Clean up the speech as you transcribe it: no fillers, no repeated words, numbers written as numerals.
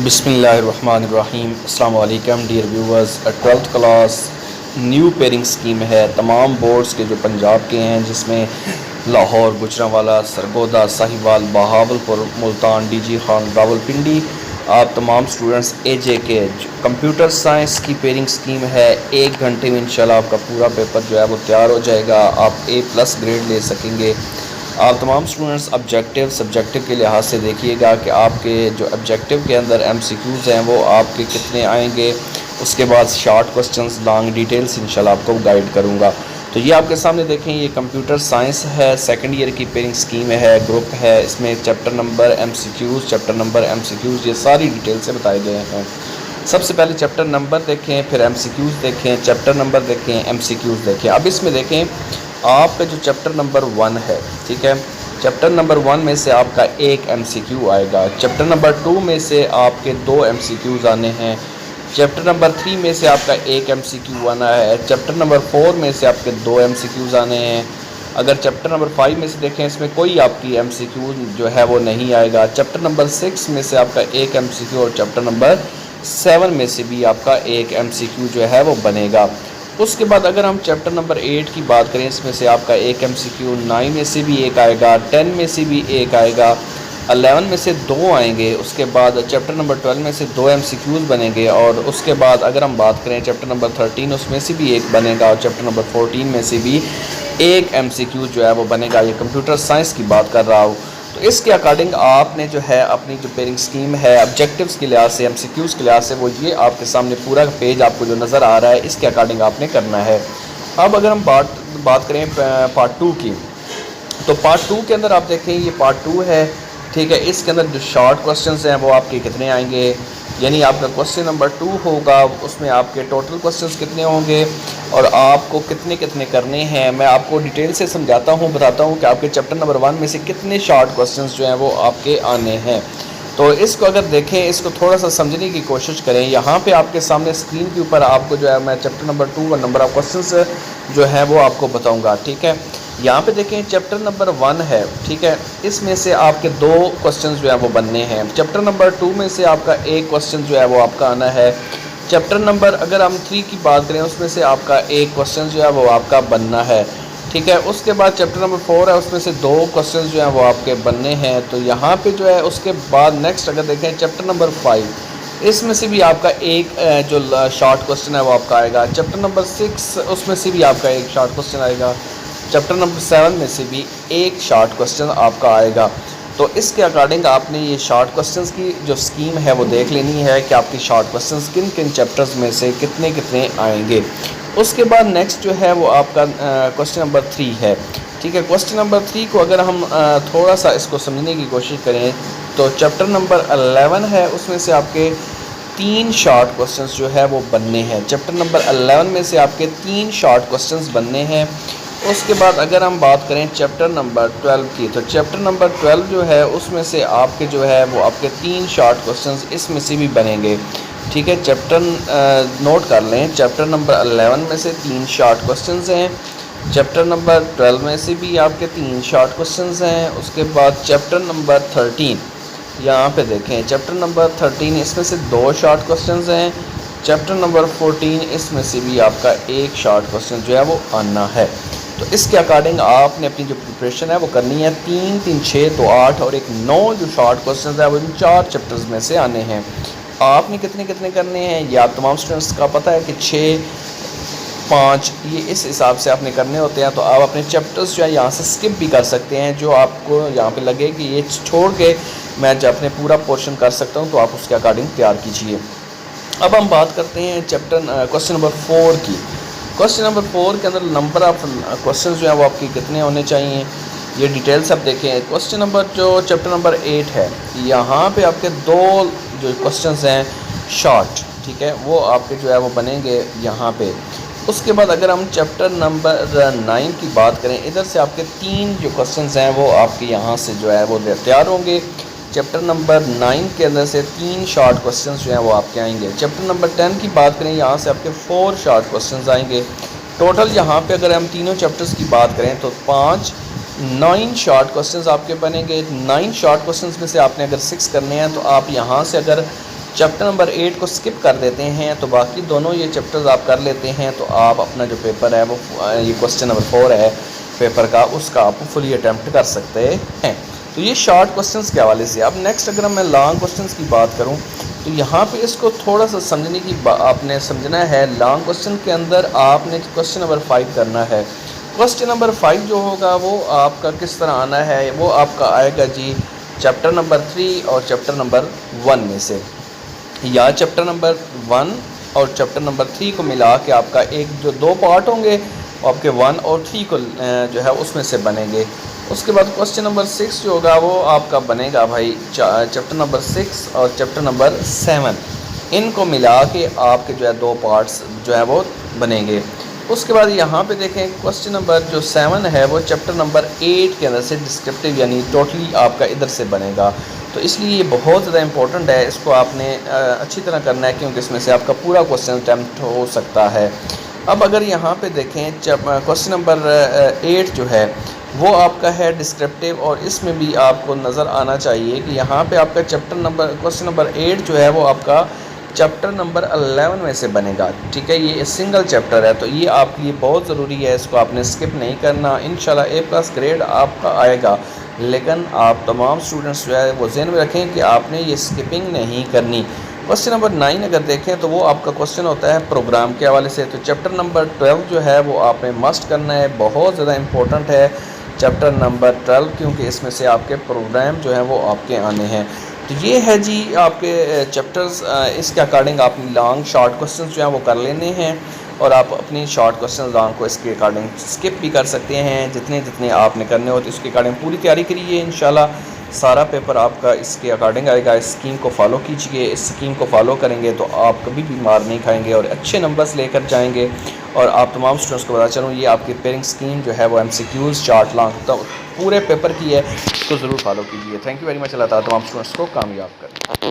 بسم اللہ الرحمن الرحیم۔ السلام علیکم dear viewers. 12th class new pairing scheme ہے تمام بورڈز کے جو پنجاب کے ہیں، جس میں لاہور، گوجرانوالا، سرگودا، ساہیوال، بہاولپور، ملتان، ڈی جی خان، راولپنڈی۔ آپ تمام سٹوڈنٹس اے جے کے کمپیوٹر سائنس کی پیئرنگ سکیم ہے۔ 1 گھنٹے میں انشاءاللہ آپ کا پورا پیپر جو ہے وہ تیار ہو جائے گا، آپ A+ گریڈ لے سکیں گے۔ آپ تمام سٹوڈنٹس سبجیکٹو کے لحاظ سے دیکھیے گا کہ آپ کے جو آبجیکٹیو کے اندر MCQs ہیں وہ آپ کے کتنے آئیں گے۔ اس کے بعد شارٹ کوسچنز، لانگ ڈیٹیلز انشاءاللہ آپ کو گائیڈ کروں گا۔ تو یہ آپ کے سامنے دیکھیں، یہ کمپیوٹر سائنس ہے، 2nd ایئر کی پیئرنگ سکیم ہے، گروپ ہے۔ اس میں چیپٹر نمبر MCQs یہ ساری ڈیٹیل سے بتائے گئے ہیں۔ سب سے پہلے چیپٹر نمبر دیکھیں، پھر MCQs دیکھیں، چیپٹر نمبر دیکھیں، MCQs دیکھیں۔ اب اس میں دیکھیں آپ کا جو چیپٹر نمبر 1 ہے، ٹھیک ہے، چیپٹر نمبر 1 میں سے آپ کا 1 MCQ آئے گا۔ چیپٹر نمبر 2 میں سے آپ کے 2 MCQs آنے ہیں۔ چیپٹر نمبر 3 میں سے آپ کا 1 MCQ آنا ہے۔ چیپٹر نمبر 4 میں سے آپ کے 2 MCQs آنے ہیں۔ اگر چیپٹر نمبر 5 میں سے دیکھیں، اس میں کوئی آپ کی MCQ جو ہے وہ نہیں آئے گا۔ چیپٹر نمبر 6 میں سے آپ کا 1 MCQ اور چیپٹر نمبر 7 میں سے بھی آپ کا 1 MCQ جو ہے وہ بنے گا۔ اس کے بعد اگر ہم چیپٹر نمبر 8 کی بات کریں، اس میں سے آپ کا 1 MCQ، 9 میں سے بھی 1 آئے گا، 10 میں سے بھی 1 آئے گا، 11 میں سے 2 آئیں گے۔ اس کے بعد چیپٹر نمبر 12 میں سے 2 MCQs بنیں گے، اور اس کے بعد اگر ہم بات کریں چیپٹر نمبر 13، اس میں سے بھی 1 بنے گا، اور چیپٹر نمبر 14 میں سے بھی 1 MCQ جو ہے وہ بنے گا۔ یہ کمپیوٹر سائنس کی بات کر رہا ہوں۔ تو اس کے اکارڈنگ آپ نے جو ہے اپنی جو پیئرنگ سکیم ہے آبجیکٹیوز کے لحاظ سے، MCQs کے لحاظ سے، وہ یہ آپ کے سامنے پورا پیج آپ کو جو نظر آ رہا ہے، اس کے اکارڈنگ آپ نے کرنا ہے۔ اب اگر ہم بات کریں پارٹ 2 کی، تو پارٹ 2 کے اندر آپ دیکھیں یہ پارٹ 2 ہے، ٹھیک ہے۔ اس کے اندر جو شارٹ کوسچنز ہیں وہ آپ کے کتنے آئیں گے، یعنی آپ کا کوسچن نمبر 2 ہوگا، اس میں آپ کے ٹوٹل کوسچنز کتنے ہوں گے اور آپ کو کتنے کرنے ہیں۔ میں آپ کو ڈیٹیل سے سمجھاتا ہوں، بتاتا ہوں کہ آپ کے چیپٹر نمبر 1 میں سے کتنے شارٹ کوسچنز جو ہیں وہ آپ کے آنے ہیں۔ تو اس کو اگر دیکھیں، اس کو تھوڑا سا سمجھنے کی کوشش کریں۔ یہاں پہ آپ کے سامنے اسکرین کے اوپر آپ کو جو ہے میں چیپٹر نمبر 2 اور نمبر آف کوسچنز جو ہے وہ آپ کو بتاؤں گا، ٹھیک ہے۔ یہاں پہ دیکھیں چیپٹر نمبر 1 ہے، ٹھیک ہے، اس میں سے آپ کے 2 کوسچنز جو ہیں وہ بننے ہیں۔ چیپٹر نمبر 2 میں سے آپ کا 1 کوسچن جو ہے وہ آپ کا آنا ہے۔ چیپٹر نمبر اگر ہم 3 کی بات کریں، اس میں سے آپ کا 1 کوسچن جو ہے وہ آپ کا بننا ہے، ٹھیک ہے۔ اس کے بعد چیپٹر نمبر 4 ہے، اس میں سے 2 کوسچنز جو ہیں وہ آپ کے بننے ہیں۔ تو یہاں پہ جو ہے اس کے بعد نیکسٹ اگر دیکھیں چیپٹر نمبر 5، اس میں سے بھی آپ کا 1 جو شارٹ کوسچن ہے وہ آپ کا آئے گا۔ چیپٹر نمبر 6، اس میں سے بھی آپ کا 1 شارٹ کوسچن آئے گا۔ چیپٹر نمبر 7 میں سے بھی 1 شارٹ کوسچن آپ کا آئے گا۔ تو اس کے اکارڈنگ آپ نے یہ شارٹ کوسچنز کی جو سکیم ہے وہ دیکھ لینی ہے کہ آپ کی شارٹ کوسچنز کن چیپٹرز میں سے کتنے آئیں گے۔ اس کے بعد نیکسٹ جو ہے وہ آپ کا کوسچن نمبر 3 ہے، ٹھیک ہے۔ کوسچن نمبر 3 کو اگر ہم تھوڑا سا اس کو سمجھنے کی کوشش کریں، تو چیپٹر نمبر 11 ہے، اس میں سے آپ کے 3 شارٹ کوسچنز جو ہے وہ بننے ہیں۔ چیپٹر نمبر 11 میں سے آپ کے 3 شارٹ کوسچنز بننے ہیں۔ اس کے بعد اگر ہم بات کریں چیپٹر نمبر 12 کی، تو چیپٹر نمبر 12 جو ہے اس میں سے آپ کے جو ہے وہ آپ کے 3 شارٹ کوسچنز اس میں سے بھی بنیں گے، ٹھیک ہے۔ چیپٹر نوٹ کر لیں، چیپٹر نمبر 11 میں سے 3 شارٹ کوسچنز ہیں۔ چیپٹر نمبر 12 میں سے بھی آپ کے 3 شارٹ کوسچنز ہیں۔ اس کے بعد چیپٹر نمبر 13، یہاں پہ دیکھیں چیپٹر نمبر 13، اس میں سے 2 شارٹ کوسچنز ہیں۔ چیپٹر نمبر 14، اس میں سے بھی آپ کا 1 شارٹ کوسچن جو ہے وہ آنا ہے۔ تو اس کے اکارڈنگ آپ نے اپنی جو پریپریشن ہے وہ کرنی ہے۔ 3 3 6 تو 8 اور 9 جو شارٹ کوسچنز ہیں وہ ان 4 چیپٹرز میں سے آنے ہیں۔ آپ نے کتنے کرنے ہیں یہ آپ تمام اسٹوڈنٹس کا پتہ ہے کہ 6 5 یہ اس حساب سے آپ نے کرنے ہوتے ہیں۔ تو آپ اپنے چیپٹرز جو ہے یہاں سے سکپ بھی کر سکتے ہیں، جو آپ کو یہاں پہ لگے کہ یہ چھوڑ کے میں جب اپنے پورا پورشن کر سکتا ہوں، تو آپ اس کے اکارڈنگ تیار کیجئے۔ اب ہم بات کرتے ہیں کوسچن نمبر 4 کی۔ کوسچن نمبر 4 کے اندر نمبر آف کوسچنز جو ہیں وہ آپ کی کتنے ہونے چاہیے، یہ ڈیٹیلس آپ دیکھیں۔ کوسچن نمبر جو چیپٹر نمبر 8 ہے، یہاں پہ آپ کے 2 جو کوسچنز ہیں شارٹ، ٹھیک ہے، وہ آپ کے جو ہے وہ بنیں گے یہاں پہ۔ اس کے بعد اگر ہم چیپٹر نمبر 9 کی بات کریں، ادھر سے آپ کے 3 جو کوسچنز ہیں وہ آپ کے یہاں سے جو ہے وہ تیار ہوں گے۔ چیپٹر نمبر 9 کے اندر سے 3 شارٹ کوسچنز جو ہیں وہ آپ کے آئیں گے۔ چیپٹر نمبر 10 کی بات کریں، یہاں سے آپ کے 4 شارٹ کوسچنز آئیں گے۔ ٹوٹل یہاں پہ اگر ہم تینوں چیپٹرز کی بات کریں تو 9 شارٹ کوسچنز آپ کے بنیں گے۔ 9 شارٹ کوسچنز میں سے آپ نے اگر 6 کرنے ہیں، تو آپ یہاں سے اگر چیپٹر نمبر 8 کو سکپ کر دیتے ہیں تو باقی دونوں یہ چیپٹرز آپ کر لیتے ہیں تو آپ اپنا جو پیپر ہے وہ یہ کوسچن نمبر 4 ہے پیپر کا، اس کا آپ فلی اٹیمپٹ کر سکتے ہیں۔ تو یہ شارٹ کوسچنز کے حوالے سے۔ اب نیکسٹ اگر میں لانگ کوسچنز کی بات کروں تو یہاں پہ اس کو تھوڑا سا سمجھنے کی آپ نے سمجھنا ہے۔ لانگ کوسچن کے اندر آپ نے کوسچن نمبر 5 کرنا ہے۔ کوسچن نمبر 5 جو ہوگا وہ آپ کا کس طرح آنا ہے، وہ آپ کا آئے گا جی چیپٹر نمبر 3 اور چیپٹر نمبر 1 میں سے، یا چیپٹر نمبر 1 اور چیپٹر نمبر 3 کو ملا کے آپ کا ایک جو 2 پارٹ ہوں گے وہ آپ کے 1 اور 3 کو جو ہے اس میں سے بنیں گے۔ اس کے بعد کوسچن نمبر 6 جو ہوگا وہ آپ کا بنے گا بھائی چیپٹر نمبر 6 اور چیپٹر نمبر 7، ان کو ملا کے آپ کے جو ہے 2 پارٹس جو ہے وہ بنیں گے۔ اس کے بعد یہاں پہ دیکھیں کوسچن نمبر جو 7 ہے وہ چیپٹر نمبر 8 کے اندر سے ڈسکرپٹیو یعنی ٹوٹلی آپ کا ادھر سے بنے گا۔ تو اس لیے یہ بہت زیادہ امپورٹنٹ ہے، اس کو آپ نے اچھی طرح کرنا ہے کیونکہ اس میں سے آپ کا پورا کوسچن اٹیمپٹ ہو سکتا ہے۔ اب اگر یہاں پہ دیکھیں کوسچن نمبر 8 جو ہے وہ آپ کا ہے ڈسکرپٹیو، اور اس میں بھی آپ کو نظر آنا چاہیے کہ یہاں پہ آپ کا کوسچن نمبر 8 جو ہے وہ آپ کا چیپٹر نمبر 11 میں سے بنے گا، ٹھیک ہے۔ یہ سنگل چیپٹر ہے تو یہ آپ کے لیے بہت ضروری ہے، اس کو آپ نے سکپ نہیں کرنا۔ انشاءاللہ A+ گریڈ آپ کا آئے گا، لیکن آپ تمام سٹوڈنٹس جو ہے وہ ذہن میں رکھیں کہ آپ نے یہ سکپنگ نہیں کرنی۔ کوسچن نمبر 9 اگر دیکھیں تو وہ آپ کا کوسچن ہوتا ہے پروگرام کے حوالے سے، تو چیپٹر نمبر 12 جو ہے وہ آپ نے مسٹ کرنا ہے، بہت زیادہ امپورٹنٹ ہے چیپٹر نمبر 12 کیونکہ اس میں سے آپ کے پروگرام جو ہیں وہ آپ کے آنے ہیں۔ تو یہ ہے جی آپ کے چیپٹرز، اس کے اکارڈنگ آپ لانگ شارٹ کوسچنز جو ہیں وہ کر لینے ہیں، اور آپ اپنی شارٹ کوسچن لانگ کو اس کے اکارڈنگ سکپ بھی کر سکتے ہیں، جتنے آپ نے کرنے ہوتے اس کے اکارڈنگ پوری تیاری کریے۔ انشاءاللہ سارا پیپر آپ کا اس کے اکارڈنگ آئے گا۔ اس اسکیم کو فالو کیجئے، اس اسکیم کو فالو کریں گے تو آپ کبھی بھی مار نہیں کھائیں گے اور اچھے نمبرز لے کر جائیں گے۔ اور آپ تمام اسٹوڈنٹس کو بتا چلوں یہ آپ کی پیئرنگ اسکیم جو ہے وہ MCQs شارٹ لانگ پورے پیپر کی ہے، اس کو ضرور فالو کیجیے۔ تھینک یو ویری مچ، اللہ تعالیٰ تمام اسٹوڈنٹس کو کامیاب کریں۔